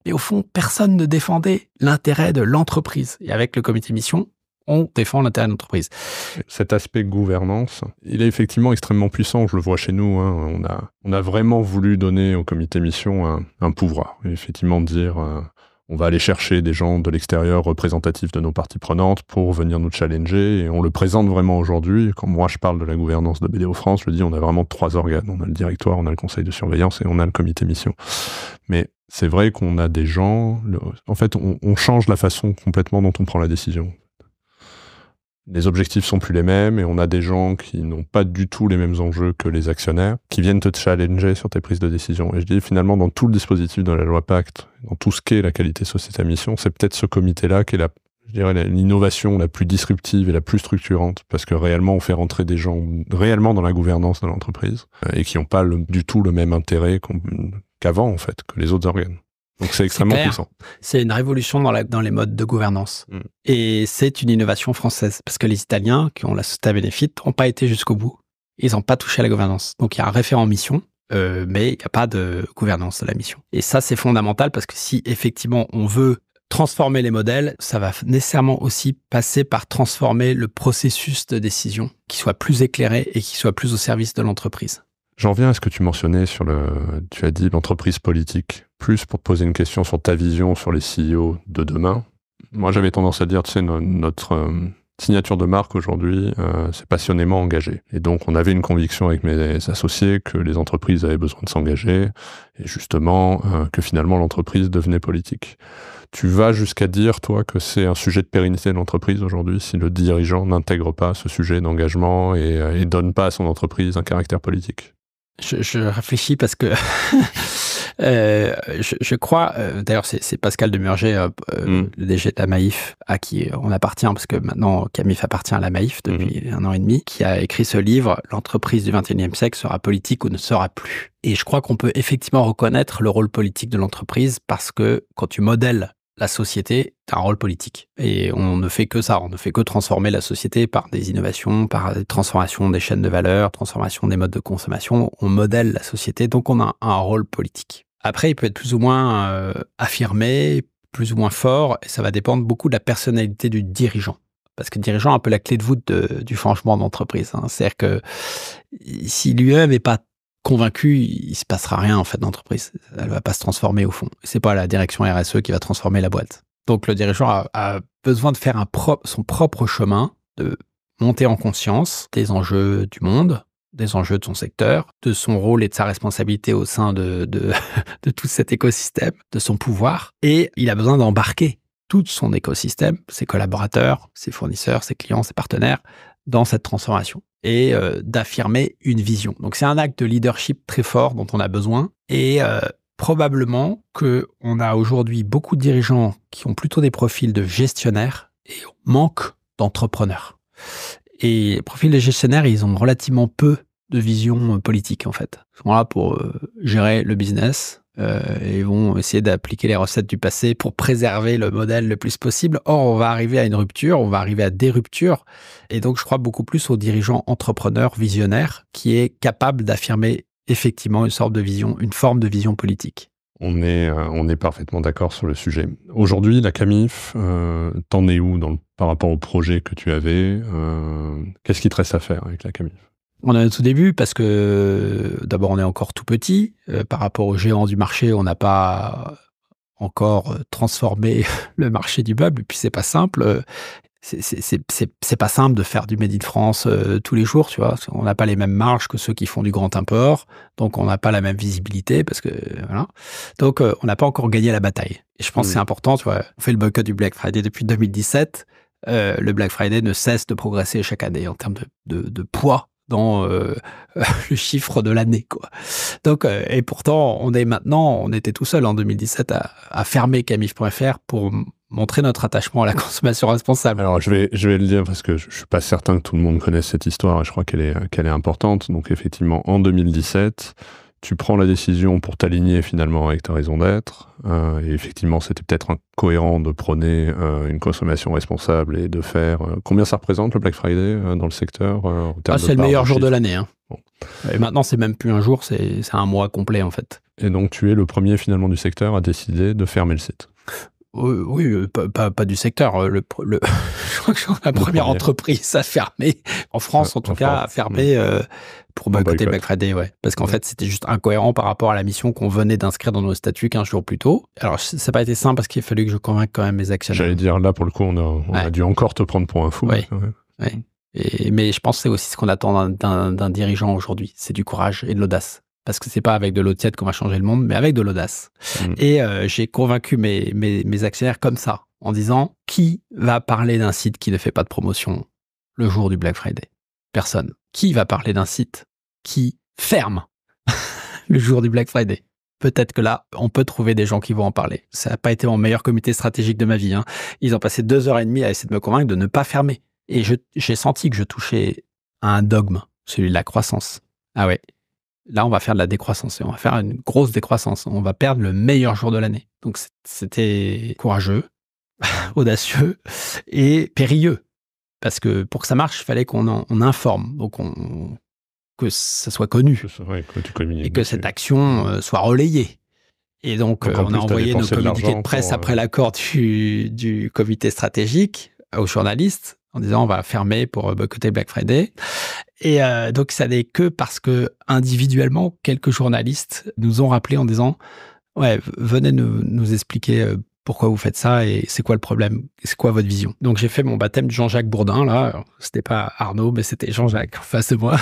Mais au fond, personne ne défendait l'intérêt de l'entreprise. Et avec le comité de mission, on défend l'intérêt de l'entreprise. Cet aspect gouvernance, il est effectivement extrêmement puissant. Je le vois chez nous. On a vraiment voulu donner au comité mission un pouvoir. Et effectivement, dire... on va aller chercher des gens de l'extérieur représentatifs de nos parties prenantes pour venir nous challenger, et on le présente vraiment aujourd'hui. Quand moi je parle de la gouvernance de BDO France, je dis on a vraiment 3 organes. On a le directoire, on a le conseil de surveillance et on a le comité mission. Mais c'est vrai qu'on a des gens... En fait, on change la façon complètement dont on prend la décision. Les objectifs sont plus les mêmes et on a des gens qui n'ont pas du tout les mêmes enjeux que les actionnaires, qui viennent te challenger sur tes prises de décision. Et je dis finalement, dans tout le dispositif de la loi Pacte, dans tout ce qu'est la qualité société à mission, c'est peut-être ce comité-là qui est l'innovation la plus disruptive et la plus structurante, parce que réellement, on fait rentrer des gens réellement dans la gouvernance de l'entreprise et qui n'ont pas du tout le même intérêt qu'avant, en fait, que les autres organes. Donc c'est extrêmement puissant. C'est une révolution dans les modes de gouvernance. Et c'est une innovation française. Parce que les Italiens, qui ont la Société Benefit, n'ont pas été jusqu'au bout. Ils n'ont pas touché à la gouvernance. Donc il y a un référent mission, mais il n'y a pas de gouvernance de la mission. Et ça, c'est fondamental parce que si effectivement on veut transformer les modèles, ça va nécessairement aussi passer par transformer le processus de décision, qui soit plus éclairé et qui soit plus au service de l'entreprise. J'en viens à ce que tu mentionnais tu as dit l'entreprise politique. Plus pour te poser une question sur ta vision sur les CEO de demain. Moi, j'avais tendance à dire, tu sais, notre signature de marque aujourd'hui, c'est passionnément engagé. Et donc, on avait une conviction avec mes associés que les entreprises avaient besoin de s'engager et justement que finalement l'entreprise devenait politique. Tu vas jusqu'à dire, toi, que c'est un sujet de pérennité de l'entreprise aujourd'hui si le dirigeant n'intègre pas ce sujet d'engagement et donne pas à son entreprise un caractère politique. Je réfléchis parce que Je crois, d'ailleurs c'est Pascal Demurger, le DG de la Maïf, à qui on appartient, parce que maintenant Camif appartient à la Maïf depuis 1 an et demi, qui a écrit ce livre « L'entreprise du XXIe siècle sera politique ou ne sera plus ». Et je crois qu'on peut effectivement reconnaître le rôle politique de l'entreprise, parce que quand tu modèles la société, tu as un rôle politique. Et on ne fait que ça, on ne fait que transformer la société par des innovations, par des transformations des chaînes de valeur, transformation des modes de consommation. On modèle la société, donc on a un rôle politique. Après, il peut être plus ou moins affirmé, plus ou moins fort, et ça va dépendre beaucoup de la personnalité du dirigeant. Parce que le dirigeant a un peu la clé de voûte du changement d'entreprise. C'est-à-dire que si lui-même n'est pas convaincu, il se passera rien en fait d'entreprise. Elle va pas se transformer au fond. C'est pas la direction RSE qui va transformer la boîte. Donc le dirigeant a besoin de faire son propre chemin, de monter en conscience des enjeux du monde, des enjeux de son secteur, de son rôle et de sa responsabilité au sein de tout cet écosystème, de son pouvoir. Et il a besoin d'embarquer tout son écosystème, ses collaborateurs, ses fournisseurs, ses clients, ses partenaires, dans cette transformation et d'affirmer une vision. Donc c'est un acte de leadership très fort dont on a besoin, et probablement qu'on a aujourd'hui beaucoup de dirigeants qui ont plutôt des profils de gestionnaires et on manque d'entrepreneurs. Et les profils de gestionnaires, ils ont relativement peu de vision politique en fait. Ils sont là pour gérer le business, et ils vont essayer d'appliquer les recettes du passé pour préserver le modèle le plus possible. Or, on va arriver à une rupture, on va arriver à des ruptures. Et donc, je crois beaucoup plus aux dirigeants entrepreneurs, visionnaires, qui est capable d'affirmer effectivement une sorte de vision, une forme de vision politique. On est parfaitement d'accord sur le sujet. Aujourd'hui, la Camif, t'en es où par rapport au projet que tu avais? Qu'est-ce qui te reste à faire avec la Camif? On est au tout début parce que d'abord on est encore tout petit. Par rapport aux géants du marché, on n'a pas encore transformé le marché du meuble. Et puis c'est pas simple. C'est pas simple de faire du Made in France tous les jours, tu vois. On n'a pas les mêmes marges que ceux qui font du grand import, donc on n'a pas la même visibilité parce que voilà. Donc on n'a pas encore gagné la bataille. Et je pense que c'est important, tu vois. On fait le boycott du Black Friday depuis 2017. Le Black Friday ne cesse de progresser chaque année en termes de poids dans le chiffre de l'année, quoi. Donc, et pourtant, on était tout seul en 2017 à fermer Camif.fr pour montrer notre attachement à la consommation responsable. Alors, je vais le dire parce que je suis pas certain que tout le monde connaisse cette histoire et je crois qu'elle est importante. Donc, effectivement, en 2017, tu prends la décision pour t'aligner finalement avec ta raison d'être. Et effectivement, c'était peut-être incohérent de prôner une consommation responsable et de faire... combien ça représente le Black Friday dans le secteur c'est le meilleur jour de l'année. Hein. Bon. Et maintenant, c'est même plus un jour, c'est un mois complet en fait. Et donc, tu es le premier finalement du secteur à décider de fermer le site. Oui, pas du secteur. Je crois que je suis la première entreprise à fermer, en France en tout cas, à fermer pour boycotter le Black Friday. Ouais. Parce qu'en fait, c'était juste incohérent par rapport à la mission qu'on venait d'inscrire dans nos statuts 15 jours plus tôt. Alors, ça n'a pas été simple parce qu'il a fallu que je convainque quand même mes actionnaires. J'allais dire, là, pour le coup, on a dû encore te prendre pour un fou. Oui. Ouais. Mais je pense que c'est aussi ce qu'on attend d'un dirigeant aujourd'hui. C'est du courage et de l'audace. Parce que c'est pas avec de l'eau tiède qu'on va changer le monde, mais avec de l'audace. Et j'ai convaincu mes actionnaires comme ça, en disant, qui va parler d'un site qui ne fait pas de promotion le jour du Black Friday? Personne. Qui va parler d'un site qui ferme le jour du Black Friday? Peut-être que là, on peut trouver des gens qui vont en parler. Ça n'a pas été mon meilleur comité stratégique de ma vie. Hein. Ils ont passé 2h30 à essayer de me convaincre de ne pas fermer. Et j'ai senti que je touchais à un dogme, celui de la croissance. Ah ouais. Là, on va faire de la décroissance et on va faire une grosse décroissance. On va perdre le meilleur jour de l'année. Donc, c'était courageux, audacieux et périlleux. Parce que pour que ça marche, il fallait qu'on informe. Donc, que ça soit connu. Et que cette action soit relayée. Et donc on a envoyé nos communiqués de presse après l'accord du comité stratégique aux journalistes en disant on va fermer pour boycotter Black Friday. Et donc ça n'est que parce que individuellement, quelques journalistes nous ont rappelé en disant ouais, venez nous expliquer pourquoi vous faites ça et c'est quoi le problème, c'est quoi votre vision. Donc j'ai fait mon baptême de Jean-Jacques Bourdin là. Alors, c'était pas Arnaud, mais c'était Jean-Jacques en face de moi.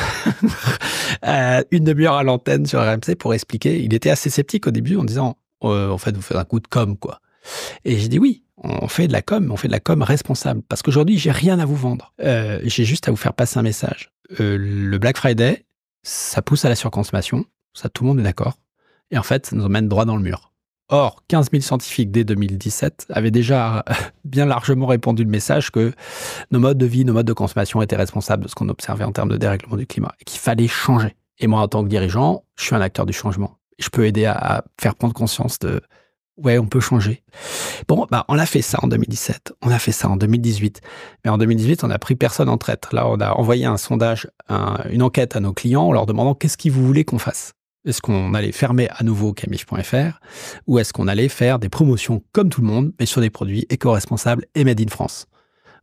Une demi-heure à l'antenne sur RMC pour expliquer. Il était assez sceptique au début en disant en fait vous faites un coup de com quoi. Et j'ai dit oui. On fait de la com responsable. Parce qu'aujourd'hui, j'ai rien à vous vendre. J'ai juste à vous faire passer un message. Le Black Friday, ça pousse à la surconsommation. Ça, tout le monde est d'accord. Et en fait, ça nous emmène droit dans le mur. Or, 15 000 scientifiques dès 2017 avaient déjà bien largement répandu le message que nos modes de vie, nos modes de consommation étaient responsables de ce qu'on observait en termes de dérèglement du climat et qu'il fallait changer. Et moi, en tant que dirigeant, je suis un acteur du changement. Je peux aider à faire prendre conscience de ouais, on peut changer. Bon, on a fait ça en 2017, on a fait ça en 2018. Mais en 2018, on n'a pris personne en traître. Là, on a envoyé un sondage, une enquête à nos clients en leur demandant qu'est-ce qu'ils vous voulez qu'on fasse. Est-ce qu'on allait fermer à nouveau camif.fr ou est-ce qu'on allait faire des promotions comme tout le monde, mais sur des produits éco-responsables et made in France?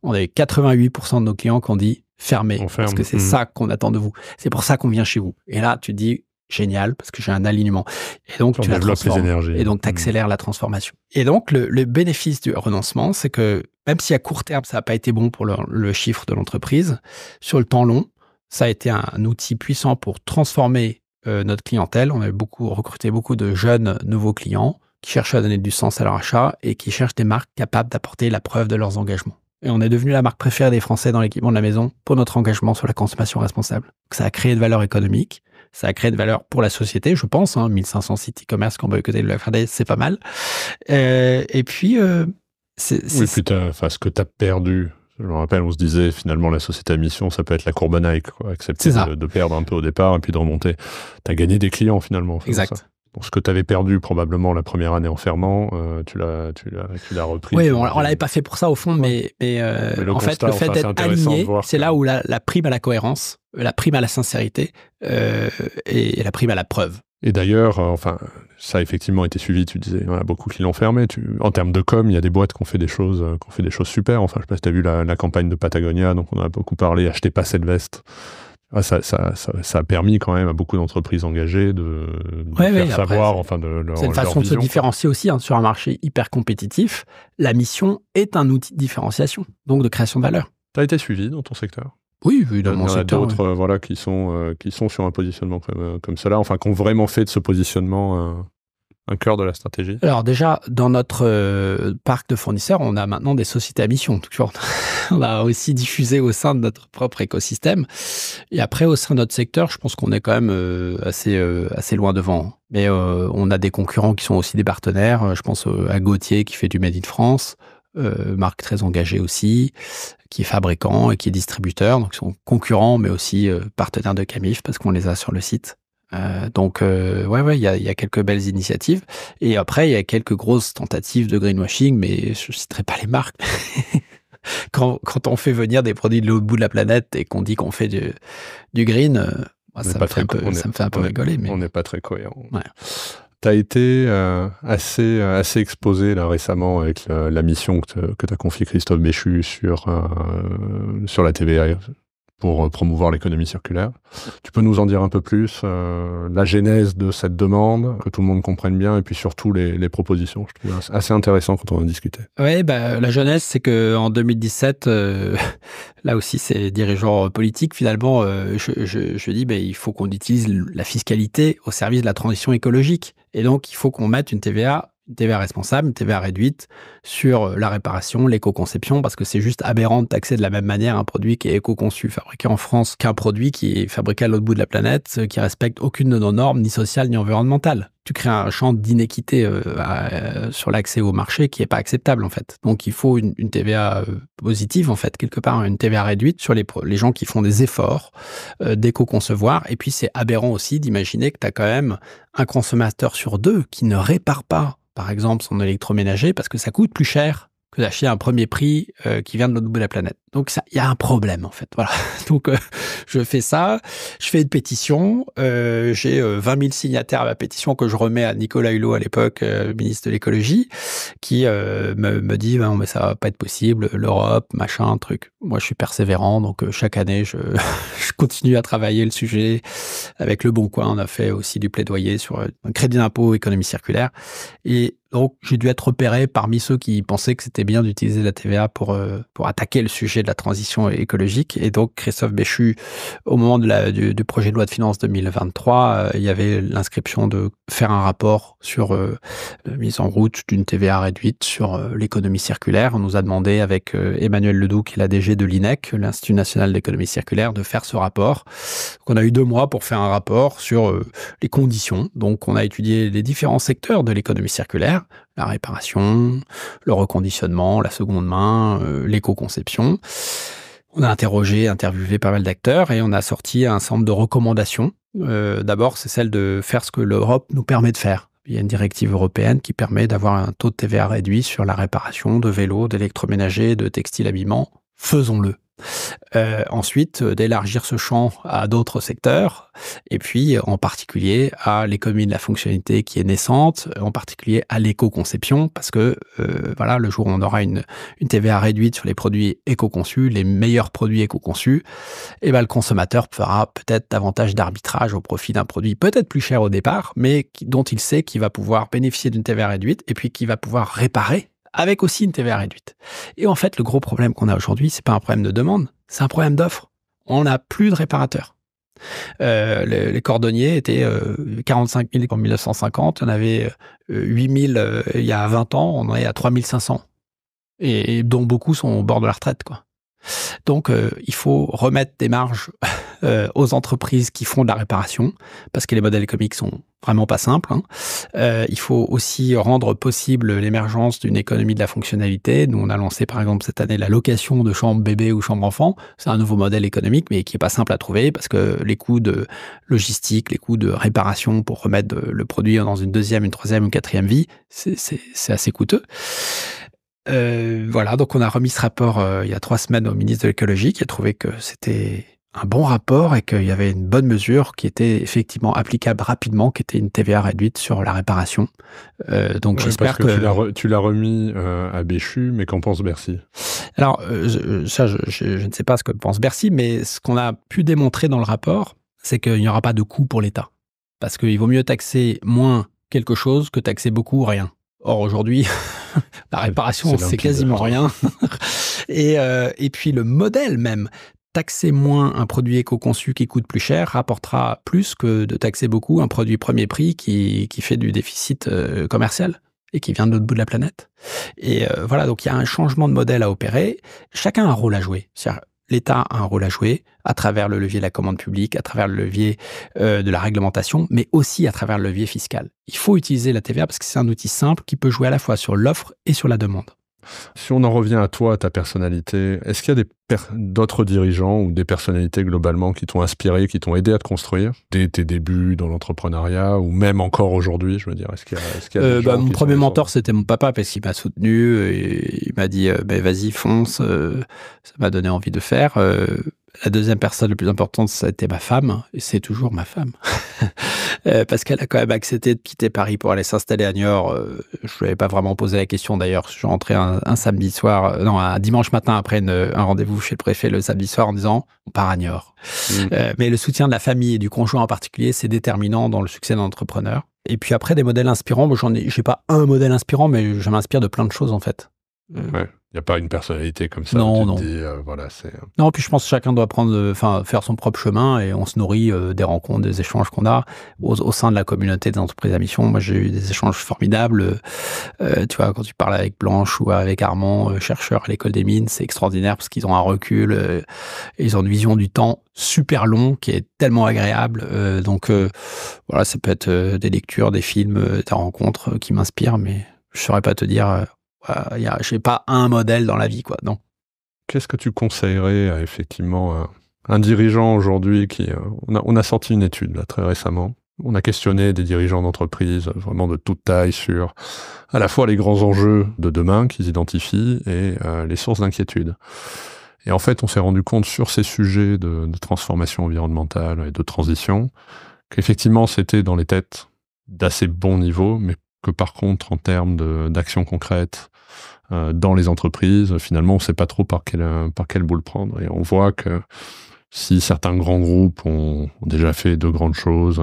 On avait 88% de nos clients qui ont dit fermez, parce que c'est ça qu'on attend de vous. C'est pour ça qu'on vient chez vous. Et là, tu te dis génial, parce que j'ai un alignement. Et donc, tu développes les énergies. Et donc, tu accélères la transformation. Et donc, le bénéfice du renoncement, c'est que même si à court terme, ça n'a pas été bon pour le chiffre de l'entreprise, sur le temps long, ça a été un outil puissant pour transformer notre clientèle. On a recruté beaucoup de jeunes nouveaux clients qui cherchent à donner du sens à leur achat et qui cherchent des marques capables d'apporter la preuve de leurs engagements. Et on est devenu la marque préférée des Français dans l'équipement de la maison pour notre engagement sur la consommation responsable. Donc, ça a créé de valeur économique, ça a créé de valeur pour la société, je pense. 1500 sites e-commerce qui ont boycotté le FRD, c'est pas mal. Et puis, ce que tu as perdu. Je me rappelle, on se disait, finalement, la société à mission, ça peut être la courbe Nike, quoi. Accepter de perdre un peu au départ et puis de remonter. Tu as gagné des clients, finalement. Exact. Ça. Donc, ce que tu avais perdu probablement la première année en fermant, tu l'as repris. Oui, on l'avait pas fait pour ça, au fond, mais en fait, le fait d'être aligné, c'est là où la prime à la cohérence, la prime à la sincérité et la prime à la preuve. Et d'ailleurs, ça a effectivement été suivi, tu disais, il y en a beaucoup qui l'ont fermé. En termes de com, il y a des boîtes qui ont fait des choses super. Enfin, je sais pas si tu as vu la campagne de Patagonia, donc on en a beaucoup parlé, achetez pas cette veste. Ça a permis quand même à beaucoup d'entreprises engagées de faire savoir, de leur c'est une façon vision, de se différencier aussi sur un marché hyper compétitif. La mission est un outil de différenciation, donc de création de valeur. Tu as été suivi dans ton secteur? Oui, dans mon Il secteur. y en a d'autres qui sont sur un positionnement comme cela, qui ont vraiment fait de ce positionnement un cœur de la stratégie. Alors déjà, dans notre parc de fournisseurs, on a maintenant des sociétés à mission. On a aussi diffusé au sein de notre propre écosystème. Et après, au sein de notre secteur, je pense qu'on est quand même assez loin devant. Mais on a des concurrents qui sont aussi des partenaires. Je pense à Gauthier qui fait du Made in France, marque très engagée aussi, qui est fabricant et qui est distributeur. Donc, ils sont concurrents, mais aussi partenaires de Camif parce qu'on les a sur le site. Il y a quelques belles initiatives. Et après, il y a quelques grosses tentatives de greenwashing, mais je ne citerai pas les marques. Quand on fait venir des produits de l'autre bout de la planète et qu'on dit qu'on fait du green, ça me fait un peu rigoler. Mais... On n'est pas très cohérent. Ouais. Tu as été assez exposé là, récemment avec la mission que t'as confiée Christophe Béchu sur la TVA pour promouvoir l'économie circulaire. Tu peux nous en dire un peu plus, la genèse de cette demande, que tout le monde comprenne bien, et puis surtout les propositions. Je trouve assez intéressant quand on en discutait. Oui, la genèse, c'est qu'en 2017, là aussi, c'est dirigeants politiques, finalement, je dis, il faut qu'on utilise la fiscalité au service de la transition écologique. Et donc, il faut qu'on mette une TVA responsable, une TVA réduite sur la réparation, l'éco-conception, parce que c'est juste aberrant de taxer de la même manière un produit qui est éco-conçu, fabriqué en France, qu'un produit qui est fabriqué à l'autre bout de la planète, qui respecte aucune de nos normes, ni sociales, ni environnementales. Tu crées un champ d'inéquité sur l'accès au marché qui n'est pas acceptable, en fait. Donc, il faut une TVA positive, en fait, quelque part, une TVA réduite sur les gens qui font des efforts d'éco-concevoir. Et puis, c'est aberrant aussi d'imaginer que tu as quand même un consommateur sur deux qui ne répare pas, par exemple, son électroménager parce que ça coûte plus cher que d'acheter un premier prix qui vient de l'autre bout de la planète. Donc, il y a un problème, en fait. Voilà. Donc, je fais ça. Je fais une pétition. J'ai 20 000 signataires à ma pétition que je remets à Nicolas Hulot, à l'époque, ministre de l'écologie, qui me dit, non, mais ça va pas être possible, l'Europe, machin, truc. Moi, je suis persévérant. Donc, chaque année, je continue à travailler le sujet. Avec Le Bon Coin, on a fait aussi du plaidoyer sur un crédit d'impôt économie circulaire. Et donc, j'ai dû être repéré parmi ceux qui pensaient que c'était bien d'utiliser la TVA pour attaquer le sujet sujet de la transition écologique. Et donc, Christophe Béchu, au moment du projet de loi de finances 2023, il y avait l'inscription de faire un rapport sur la mise en route d'une TVA réduite sur l'économie circulaire. On nous a demandé avec Emmanuel Ledoux, qui est la DG de l'INEC, l'Institut national d'économie circulaire, de faire ce rapport. Donc, on a eu 2 mois pour faire un rapport sur les conditions. Donc, on a étudié les différents secteurs de l'économie circulaire, la réparation, le reconditionnement, la seconde main, l'éco-conception. On a interviewé pas mal d'acteurs et on a sorti un certain nombre de recommandations. D'abord, c'est celle de faire ce que l'Europe nous permet de faire. Il y a une directive européenne qui permet d'avoir un taux de TVA réduit sur la réparation de vélos, d'électroménagers, de textiles habillement. Faisons-le. Ensuite, d'élargir ce champ à d'autres secteurs, et puis en particulier à l'économie de la fonctionnalité qui est naissante, en particulier à l'éco-conception, parce que voilà, le jour où on aura une TVA réduite sur les produits éco-conçus, les meilleurs produits éco-conçus, et ben le consommateur fera peut-être davantage d'arbitrage au profit d'un produit peut-être plus cher au départ, mais dont il sait qu'il va pouvoir bénéficier d'une TVA réduite, et puis qu'il va pouvoir réparer avec aussi une TVA réduite. Et en fait, le gros problème qu'on a aujourd'hui, c'est pas un problème de demande, c'est un problème d'offre. On n'a plus de réparateurs. Les cordonniers étaient 45 000 en 1950, il y en avait 8 000 il y a 20 ans, on en est à 3 500. Et dont beaucoup sont au bord de la retraite, quoi. Donc, il faut remettre des marges aux entreprises qui font de la réparation, parce que les modèles économiques sont vraiment pas simples. Il faut aussi rendre possible l'émergence d'une économie de la fonctionnalité. Nous, on a lancé, par exemple, cette année, la location de chambres bébés ou chambres enfants. C'est un nouveau modèle économique, mais qui est pas simple à trouver, parce que les coûts de logistique, les coûts de réparation pour remettre le produit dans une deuxième, une troisième, une quatrième vie, c'est assez coûteux. Voilà, donc on a remis ce rapport il y a 3 semaines au ministre de l'écologie, qui a trouvé que c'était un bon rapport et qu'il y avait une bonne mesure qui était effectivement applicable rapidement, qui était une TVA réduite sur la réparation. Donc j'espère que tu l'as remis à Béchu, mais qu'en pense Bercy? Alors je ne sais pas ce que pense Bercy, mais ce qu'on a pu démontrer dans le rapport, c'est qu'il n'y aura pas de coût pour l'État, parce qu'il vaut mieux taxer moins quelque chose que taxer beaucoup ou rien. Or, aujourd'hui, la réparation, c'est quasiment rien. Et puis, le modèle même, taxer moins un produit éco-conçu qui coûte plus cher rapportera plus que de taxer beaucoup un produit premier prix qui fait du déficit commercial et qui vient de l'autre bout de la planète. Et voilà, donc il y a un changement de modèle à opérer. Chacun a un rôle à jouer. C'est-à-dire, l'État a un rôle à jouer à travers le levier de la commande publique, à travers le levier de la réglementation, mais aussi à travers le levier fiscal. Il faut utiliser la TVA parce que c'est un outil simple qui peut jouer à la fois sur l'offre et sur la demande. Si on en revient à toi, à ta personnalité, est-ce qu'il y a d'autres dirigeants ou des personnalités globalement qui t'ont inspiré, qui t'ont aidé à te construire dès tes débuts dans l'entrepreneuriat ou même encore aujourd'hui, je veux dire, est-ce qu'il y a des gens mon qui premier sont mentor, c'était mon papa parce qu'il m'a soutenu et il m'a dit vas-y, fonce, ça m'a donné envie de faire. La deuxième personne la plus importante, ça a été ma femme, et c'est toujours ma femme. Parce qu'elle a quand même accepté de quitter Paris pour aller s'installer à Niort. Je ne lui avais pas vraiment posé la question d'ailleurs. Je suis rentré un samedi soir, un dimanche matin après un rendez-vous chez le préfet le samedi soir en disant on part à Niort. Mais le soutien de la famille et du conjoint en particulier, c'est déterminant dans le succès d'un entrepreneur. Et puis après, des modèles inspirants, moi, j'ai pas un modèle inspirant, mais je m'inspire de plein de choses en fait. Ouais. Il n'y a pas une personnalité comme ça. Non, tu non. te dis, voilà, c'est... Non, puis je pense que chacun doit faire son propre chemin et on se nourrit des rencontres, des échanges qu'on a au sein de la communauté des entreprises à mission. Moi, j'ai eu des échanges formidables. Tu vois, quand tu parles avec Blanche ou avec Armand, chercheur à l'école des mines, c'est extraordinaire parce qu'ils ont un recul et ils ont une vision du temps super long qui est tellement agréable. Donc, voilà, ça peut être des lectures, des films, des rencontres qui m'inspirent, mais je ne saurais pas te dire... je n'ai pas un modèle dans la vie, quoi. Non. Qu'est-ce que tu conseillerais à effectivement un dirigeant aujourd'hui qui... on a sorti une étude là, très récemment. On a questionné des dirigeants d'entreprise vraiment de toute taille sur à la fois les grands enjeux de demain qu'ils identifient et les sources d'inquiétude. Et en fait, on s'est rendu compte sur ces sujets de transformation environnementale et de transition qu'effectivement, c'était dans les têtes d'assez bons niveaux, mais que par contre, en termes d'actions concrètes dans les entreprises, finalement, on ne sait pas trop par quel bout le prendre. Et on voit que Si certains grands groupes ont déjà fait de grandes choses,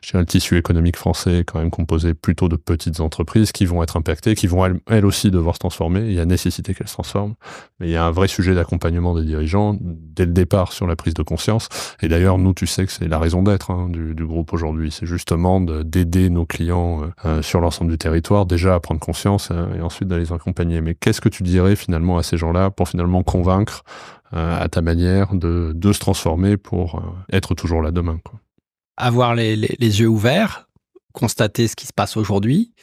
je dirais le tissu économique français est quand même composé plutôt de petites entreprises qui vont être impactées, qui vont elles aussi devoir se transformer. Il y a nécessité qu'elles se transforment. Mais il y a un vrai sujet d'accompagnement des dirigeants dès le départ sur la prise de conscience. Et d'ailleurs, nous, tu sais que c'est la raison d'être du groupe aujourd'hui. C'est justement d'aider nos clients sur l'ensemble du territoire, déjà à prendre conscience et ensuite d'aller les accompagner. Mais qu'est-ce que tu dirais finalement à ces gens-là pour finalement convaincre à ta manière de se transformer pour être toujours là demain, quoi. Avoir les yeux ouverts, constater ce qui se passe aujourd'hui,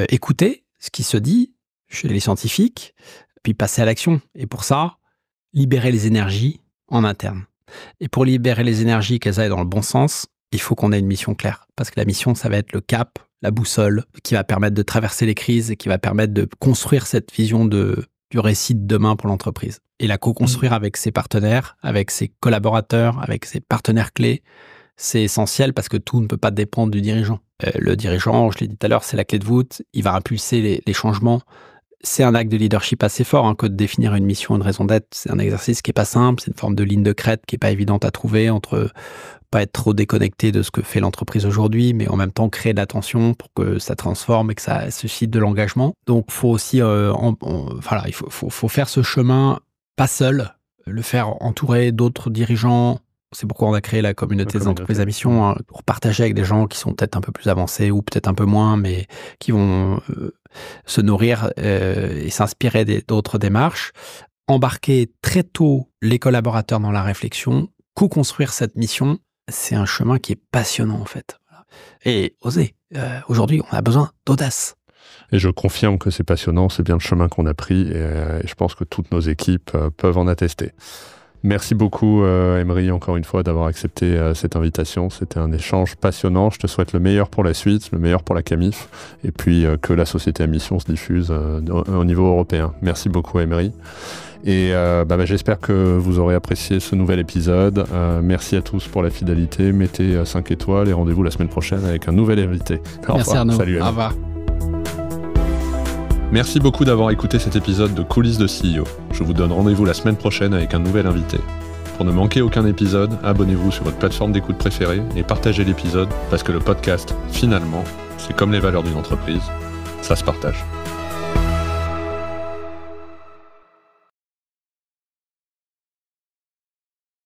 écouter ce qui se dit chez les scientifiques, puis passer à l'action. Et pour ça, libérer les énergies en interne. Et pour libérer les énergies, qu'elles aillent dans le bon sens, il faut qu'on ait une mission claire. Parce que la mission, ça va être le cap, la boussole, qui va permettre de traverser les crises et qui va permettre de construire cette vision du récit de demain pour l'entreprise. Et la co-construire avec ses partenaires, avec ses collaborateurs, avec ses partenaires clés, c'est essentiel parce que tout ne peut pas dépendre du dirigeant. Le dirigeant, je l'ai dit tout à l'heure, c'est la clé de voûte. Il va impulser les changements. C'est un acte de leadership assez fort que de définir une mission, une raison d'être. C'est un exercice qui n'est pas simple. C'est une forme de ligne de crête qui n'est pas évidente à trouver entre pas être trop déconnecté de ce que fait l'entreprise aujourd'hui, mais en même temps créer de l'attention pour que ça transforme et que ça suscite de l'engagement. Donc, faut aussi, il faut faire ce chemin pas seul, le faire entourer d'autres dirigeants. C'est pourquoi on a créé la communauté des entreprises à mission, pour partager avec des gens qui sont peut-être un peu plus avancés ou peut-être un peu moins, mais qui vont se nourrir et s'inspirer d'autres démarches. Embarquer très tôt les collaborateurs dans la réflexion, co-construire cette mission, c'est un chemin qui est passionnant en fait. Et oser. Aujourd'hui, on a besoin d'audace. Et je confirme que c'est passionnant, c'est bien le chemin qu'on a pris et je pense que toutes nos équipes peuvent en attester. Merci beaucoup Emery encore une fois d'avoir accepté cette invitation. C'était un échange passionnant. Je te souhaite le meilleur pour la suite, le meilleur pour la CAMIF et puis que la société à mission se diffuse au niveau européen. Merci beaucoup Emery. Et j'espère que vous aurez apprécié ce nouvel épisode. Merci à tous pour la fidélité. Mettez 5 étoiles et rendez-vous la semaine prochaine avec un nouvel invité. Merci Arnaud. Salut. Au revoir. Merci beaucoup d'avoir écouté cet épisode de Coulisses de CEO. Je vous donne rendez-vous la semaine prochaine avec un nouvel invité. Pour ne manquer aucun épisode, abonnez-vous sur votre plateforme d'écoute préférée et partagez l'épisode parce que le podcast, finalement, c'est comme les valeurs d'une entreprise, ça se partage.